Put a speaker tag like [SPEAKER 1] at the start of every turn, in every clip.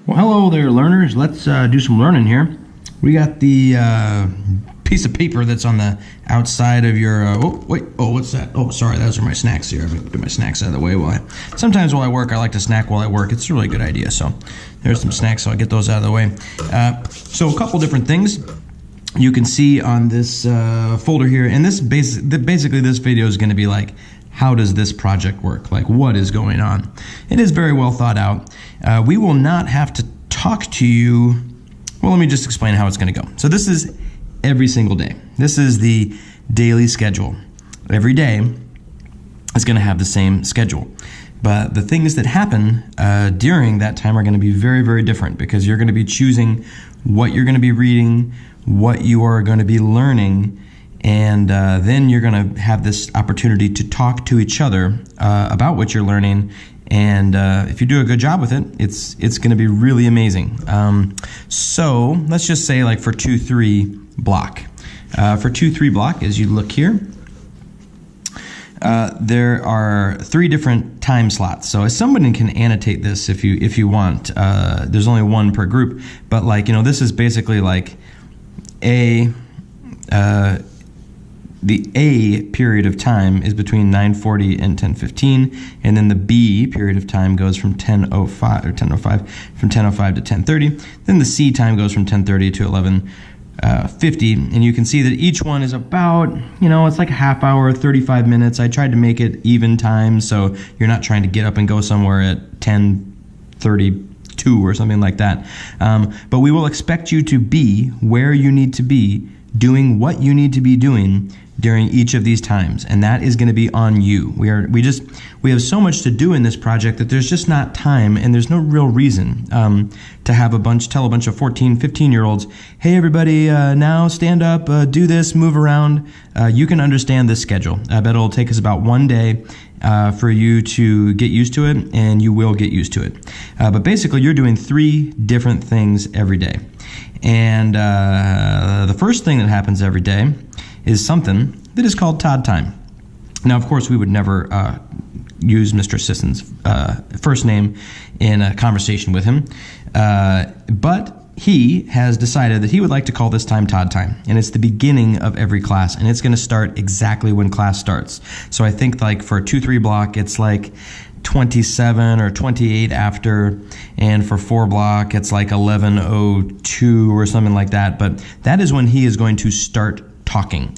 [SPEAKER 1] Well, hello there, learners. Let's do some learning here. We got the piece of paper that's on the outside of your. What's that? Oh, sorry, those are my snacks here. I'm gonna put my snacks out of the way sometimes while I work. I like to snack while I work. It's a really good idea. So there's some snacks, so I'll get those out of the way. So a couple different things you can see on this folder here, and basically this video is going to be like, how does this project work? Like, what is going on? It is very well thought out. We will not have to talk to you. Well, let me just explain how it's going to go. So this is every single day. This is the daily schedule. Every day is going to have the same schedule. But the things that happen during that time are going to be very, very different, because you're going to be choosing what you're going to be reading, what you are going to be learning, and then you're going to have this opportunity to talk to each other about what you're learning. And if you do a good job with it, it's going to be really amazing. So let's just say, like, for 2-3 block. For 2-3 block, as you look here, there are 3 different time slots. So as somebody can annotate this if you want. There's only one per group, but, like, you know, this is basically like the A period of time is between 9:40 and 10:15, and then the B period of time goes from 10:05 to 10:30. Then the C time goes from 10:30 to 11:50, and you can see that each one is about, you know, it's like a half hour, 35 minutes. I tried to make it even time, so you're not trying to get up and go somewhere at 10:32 or something like that. But we will expect you to be where you need to be, doing what you need to be doing during each of these times, and that is going to be on you. We have so much to do in this project that there's just not time, and there's no real reason to have tell a bunch of 14, 15-year-olds, hey everybody, now stand up, do this, move around. You can understand this schedule. I bet it'll take us about 1 day for you to get used to it, and you will get used to it. But basically, you're doing 3 different things every day. And the first thing that happens every day is something that is called Todd time. Now, of course, we would never use Mr. Sisson's first name in a conversation with him, but he has decided that he would like to call this time Todd time, and it's the beginning of every class, and it's going to start exactly when class starts. So I think, like, for a 2-3 block, it's like 27 or 28 after, and for 4 block, it's like 11:02 or something like that. But that is when he is going to start talking,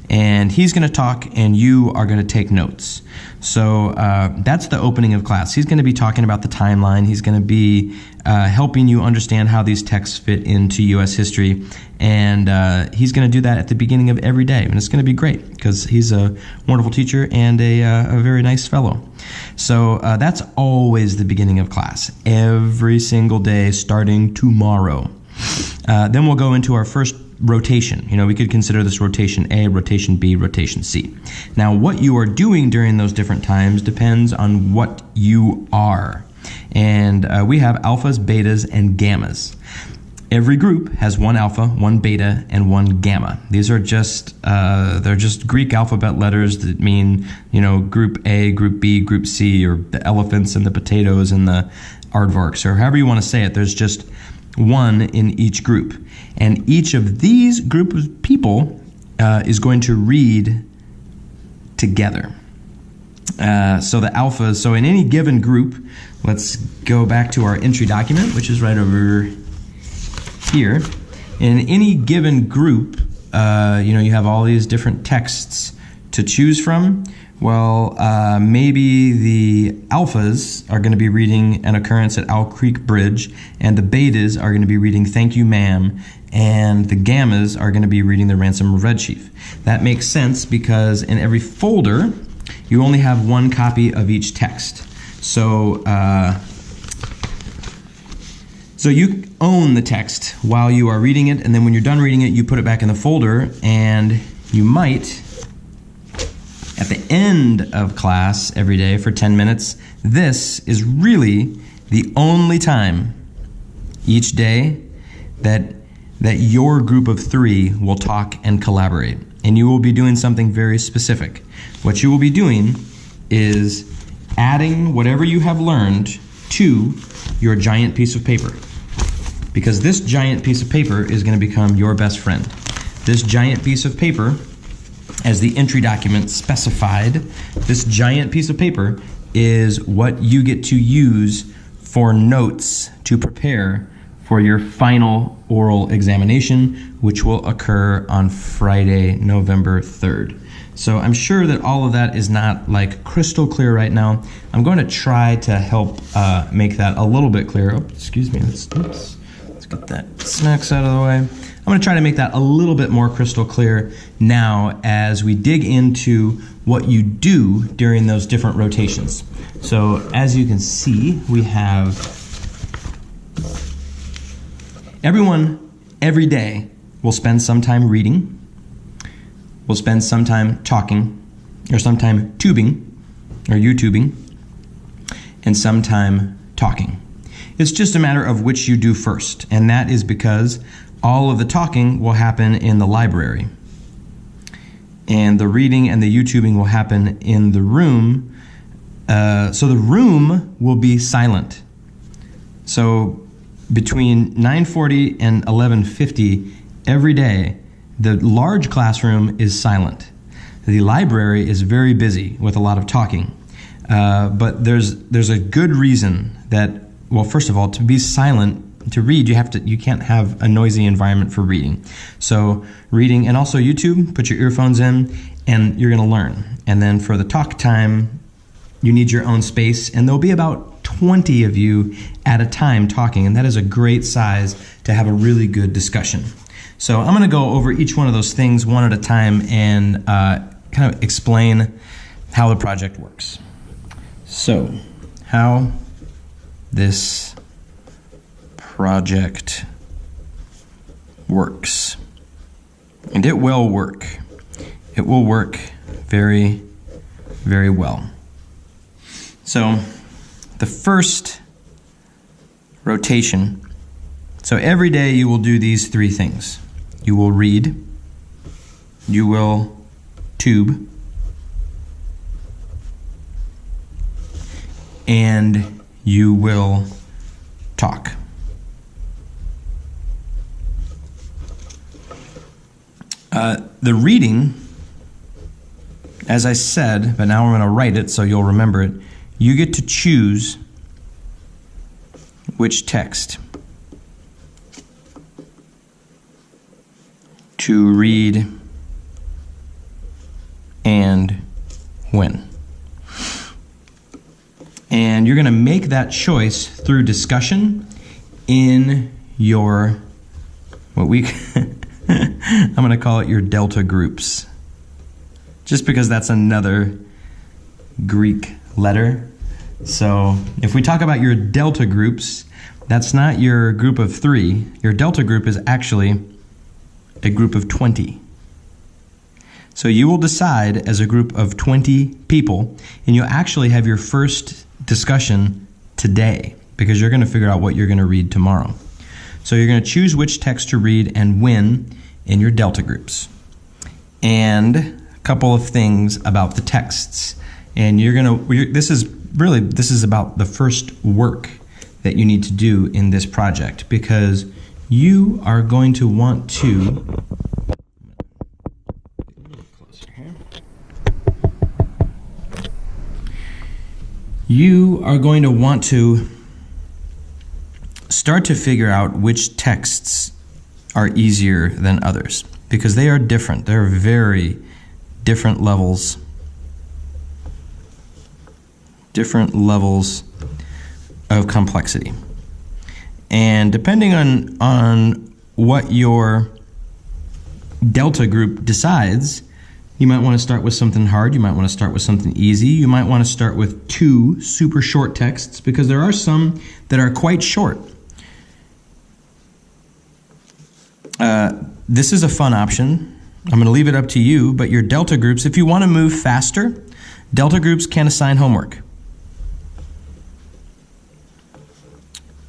[SPEAKER 1] and he's going to talk, and you are going to take notes. So that's the opening of class. He's going to be talking about the timeline. He's going to be helping you understand how these texts fit into U.S. history, and he's going to do that at the beginning of every day, and it's going to be great because he's a wonderful teacher and a very nice fellow. So that's always the beginning of class, every single day starting tomorrow. Then we'll go into our first rotation. You know, we could consider this rotation A, rotation B, rotation C. Now, what you are doing during those different times depends on what you are. And we have alphas, betas, and gammas. Every group has 1 alpha, 1 beta, and 1 gamma. These are just they're just Greek alphabet letters that mean, you know, group A, group B, group C, or the elephants and the potatoes and the aardvarks, or however you want to say it. There's just 1 in each group, and each of these group of people is going to read together. So the alphas, so in any given group, let's go back to our entry document, which is right over here. In any given group, you know, you have all these different texts to choose from. Well, maybe the alphas are going to be reading An Occurrence at Owl Creek Bridge, and the betas are going to be reading Thank You Ma'am, and the gammas are going to be reading The Ransom of Red Chief. That makes sense because in every folder, you only have 1 copy of each text. So you own the text while you are reading it, and then when you're done reading it, you put it back in the folder, and you might, at the end of class every day for 10 minutes, this is really the only time each day that your group of 3 will talk and collaborate. And you will be doing something very specific. What you will be doing is adding whatever you have learned to your giant piece of paper. because this giant piece of paper is going to become your best friend. This giant piece of paper, as the entry document specified, this giant piece of paper is what you get to use for notes to prepare for your final oral examination, which will occur on Friday, November 3rd. So I'm sure that all of that is not like crystal clear right now. I'm going to try to help make that a little bit clearer. Oh, excuse me, let's get that snacks out of the way. I'm going to try to make that a little bit more crystal clear now as we dig into what you do during those different rotations. So as you can see, we have everyone every day will spend some time reading, will spend some time talking, or some time tubing, or YouTubing, and some time talking. It's just a matter of which you do first, and that is because all of the talking will happen in the library, and the reading and the YouTubing will happen in the room. So the room will be silent. So between 9:40 and 11:50 every day, the large classroom is silent. The library is very busy with a lot of talking. But there's a good reason that, well, first of all, to be silent, to read, you can't have a noisy environment for reading. So reading, and also YouTube, put your earphones in and you're gonna learn. And then for the talk time, you need your own space, and there'll be about 20 of you at a time talking, and that is a great size to have a really good discussion. So I'm gonna go over each one of those things one at a time and kind of explain how the project works. So, how this project works. And it will work. It will work very, very well. So, the first rotation, so every day you will do these three things. You will read, you will tube, and you will talk. The reading, as I said, but now I'm going to write it so you'll remember it. You get to choose which text to read and when. And you're going to make that choice through discussion in your, what we, I'm going to call it your delta groups. Just because that's another Greek letter. So if we talk about your delta groups, that's not your group of 3. Your delta group is actually a group of 20. So you will decide as a group of 20 people, and you'll actually have your first discussion today because you're going to figure out what you're going to read tomorrow. So you're going to choose which text to read and when in your delta groups. And a couple of things about the texts. And this is about the first work that you need to do in this project, because you are going to want to start to figure out which texts are easier than others, because they are different. They're very different levels of complexity. And depending on what your delta group decides, you might want to start with something hard, you might want to start with something easy, you might want to start with 2 super short texts, because there are some that are quite short. This is a fun option. I'm going to leave it up to you, but your delta groups, if you want to move faster, delta groups can assign homework.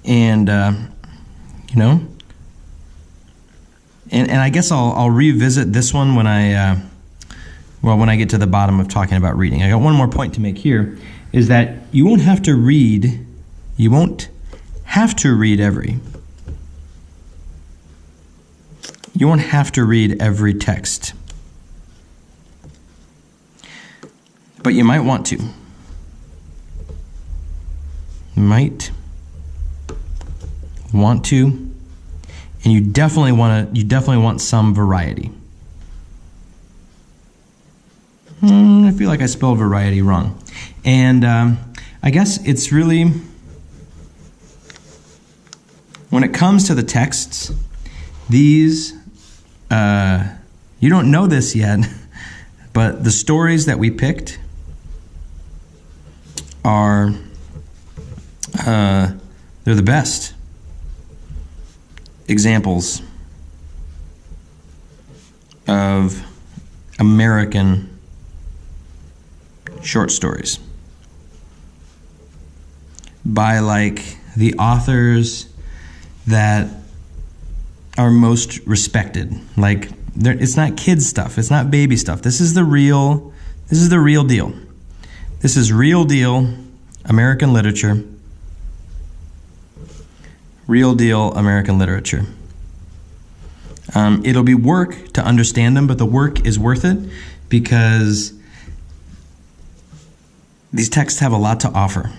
[SPEAKER 1] And, and I guess I'll revisit this one when when I get to the bottom of talking about reading. I got one more point to make here, is that you won't have to read every You won't have to read every text, but you might want to. Might want to, and you definitely want some variety. I feel like I spelled variety wrong, and I guess it's really, when it comes to the texts, these you don't know this yet, but the stories that we picked are they're the best examples of American short stories by like the authors that are most respected. Like, it's not kids stuff, it's not baby stuff. This is the real deal. This is real deal American literature. Real deal American literature. It'll be work to understand them, but the work is worth it because these texts have a lot to offer.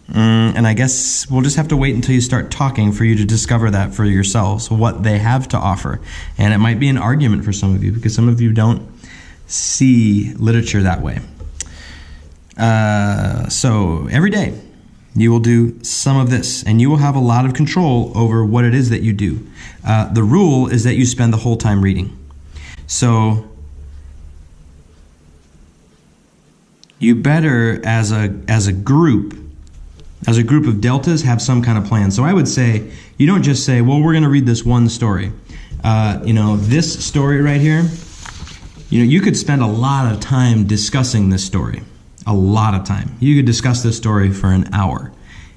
[SPEAKER 1] And I guess we'll just have to wait until you start talking for you to discover that for yourselves, what they have to offer. And it might be an argument for some of you because some of you don't see literature that way. So every day you will do some of this, and you will have a lot of control over what it is that you do. The rule is that you spend the whole time reading. So you better, as a group of deltas, have some kind of plan. So I would say, you don't just say, well, we're going to read this one story. This story right here, you could spend a lot of time discussing this story. A lot of time. You could discuss this story for an hour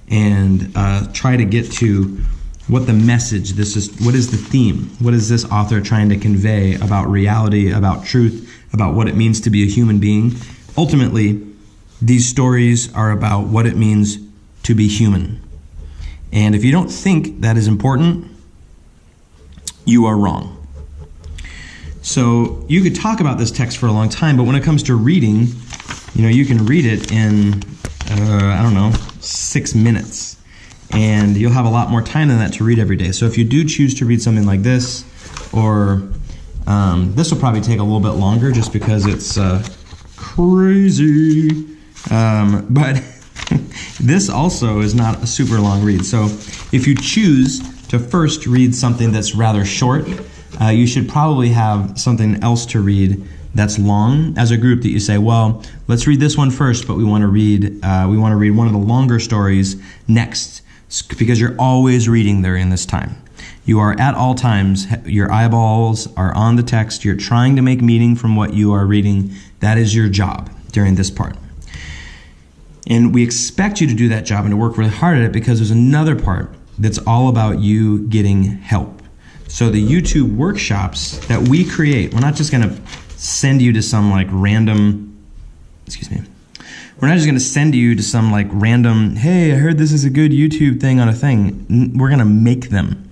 [SPEAKER 1] and try to get to what the message, what is the theme? What is this author trying to convey about reality, about truth, about what it means to be a human being? Ultimately, these stories are about what it means to be human. And if you don't think that is important, you are wrong. So you could talk about this text for a long time, but when it comes to reading, you can read it in, 6 minutes. And you'll have a lot more time than that to read every day. So if you do choose to read something like this, or this will probably take a little bit longer just because it's crazy. But this also is not a super long read. So if you choose to first read something that's rather short, you should probably have something else to read that's long as a group that you say, well, let's read this one first, but we want to read one of the longer stories next, because you're always reading during this time. You are at all times, your eyeballs are on the text, you're trying to make meaning from what you are reading. That is your job during this part. And we expect you to do that job and to work really hard at it because there's another part that's all about you getting help. So the YouTube workshops that we create, we're not just going to send you to some random, we're not just going to send you to some random, hey, I heard this is a good YouTube thing on a thing. We're going to make them.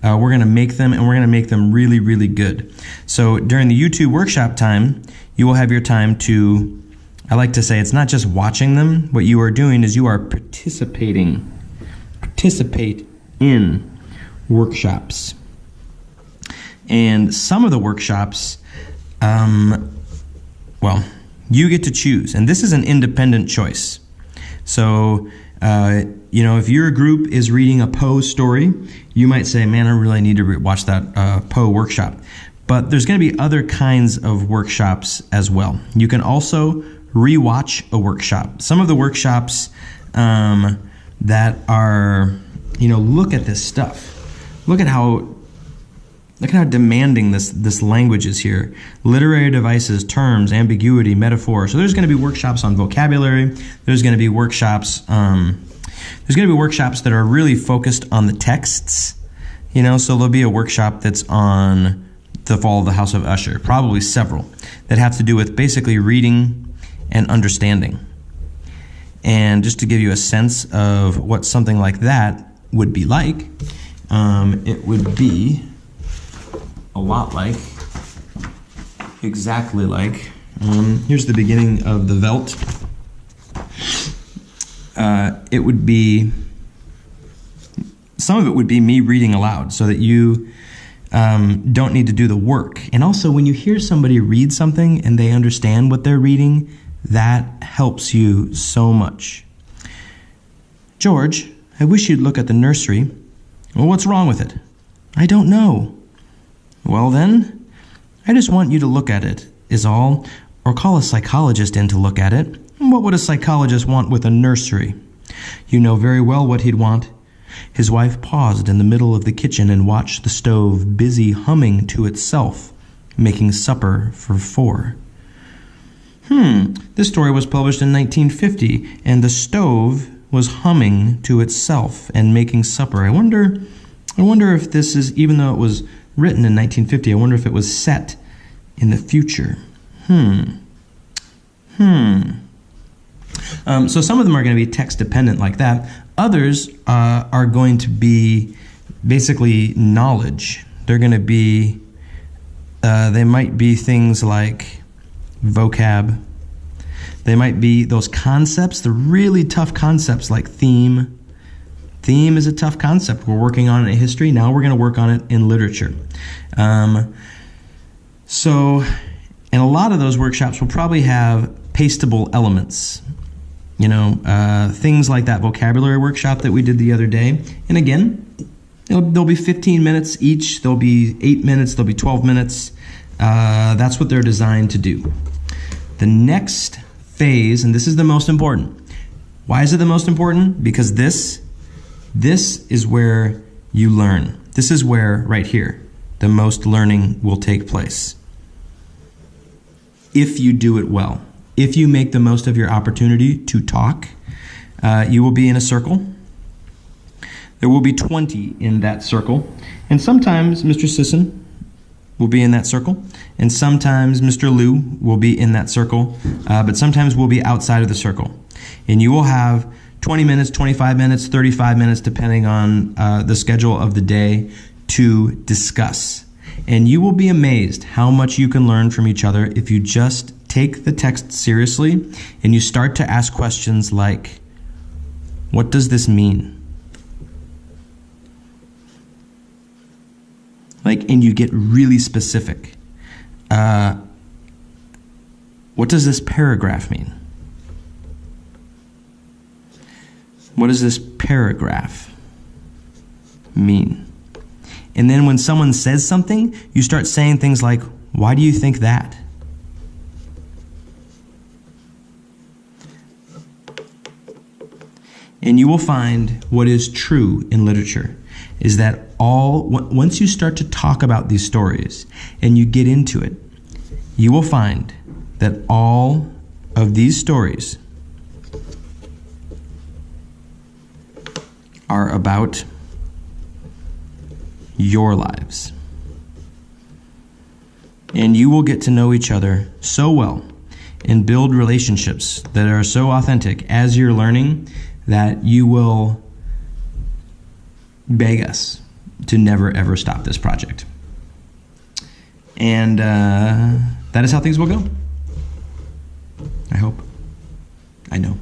[SPEAKER 1] And we're going to make them really, really good. So during the YouTube workshop time, you will have your time to, I like to say, it's not just watching them. What you are doing is you are participate in workshops. And some of the workshops, you get to choose. And this is an independent choice. So, if your group is reading a Poe story, you might say, man, I really need to watch that Poe workshop. But there's going to be other kinds of workshops as well. You can also rewatch a workshop. Some of the workshops that are, look at this stuff. Look at how demanding this language is here. Literary devices, terms, ambiguity, metaphor. So there's going to be workshops on vocabulary. There's going to be workshops. There's going to be workshops that are really focused on the texts. So there'll be a workshop that's on the fall of the House of Usher. Probably several that have to do with basically reading and understanding. And just to give you a sense of what something like that would be like, it would be a lot like, exactly like. Here's the beginning of the Welt. It would be, some of it would be me reading aloud so that you don't need to do the work. And also, when you hear somebody read something and they understand what they're reading, that helps you so much. George, I wish you'd look at the nursery. Well, what's wrong with it? I don't know. Well then, I just want you to look at it, is all, or call a psychologist in to look at it. What would a psychologist want with a nursery? You know very well what he'd want. His wife paused in the middle of the kitchen and watched the stove busy humming to itself, making supper for 4. This story was published in 1950, and the stove was humming to itself and making supper. I wonder if this is, even though it was written in 1950, I wonder if it was set in the future. So some of them are going to be text dependent like that. Others are going to be basically knowledge. They're going to be, they might be things like vocab. They might be those concepts, the really tough concepts like theme. Theme is a tough concept. We're working on it in history. Now we're going to work on it in literature. So, and a lot of those workshops will probably have pastable elements. You know, things like that vocabulary workshop that we did the other day. And again, there'll be 15 minutes each. There'll be 8 minutes. There'll be 12 minutes. That's what they're designed to do. The next phase, and this is the most important. Why is it the most important? Because this is where you learn. This is where, right here, the most learning will take place. If you do it well. If you make the most of your opportunity to talk, you will be in a circle. There will be 20 in that circle. And sometimes Mr. Sisson will be in that circle. And sometimes Mr. Liu will be in that circle. But sometimes we'll be outside of the circle. And you will have 20 minutes, 25 minutes, 35 minutes, depending on the schedule of the day, to discuss. And you will be amazed how much you can learn from each other if you just take the text seriously and you start to ask questions like, what does this mean? And you get really specific. What does this paragraph mean? What does this paragraph mean? And then when someone says something, you start saying things like, why do you think that? And you will find what is true in literature is that once you start to talk about these stories and you get into it, you will find that all of these stories are about your lives. And you will get to know each other so well and build relationships that are so authentic as you're learning that you will beg us to never ever stop this project. And that is how things will go. I hope. I know.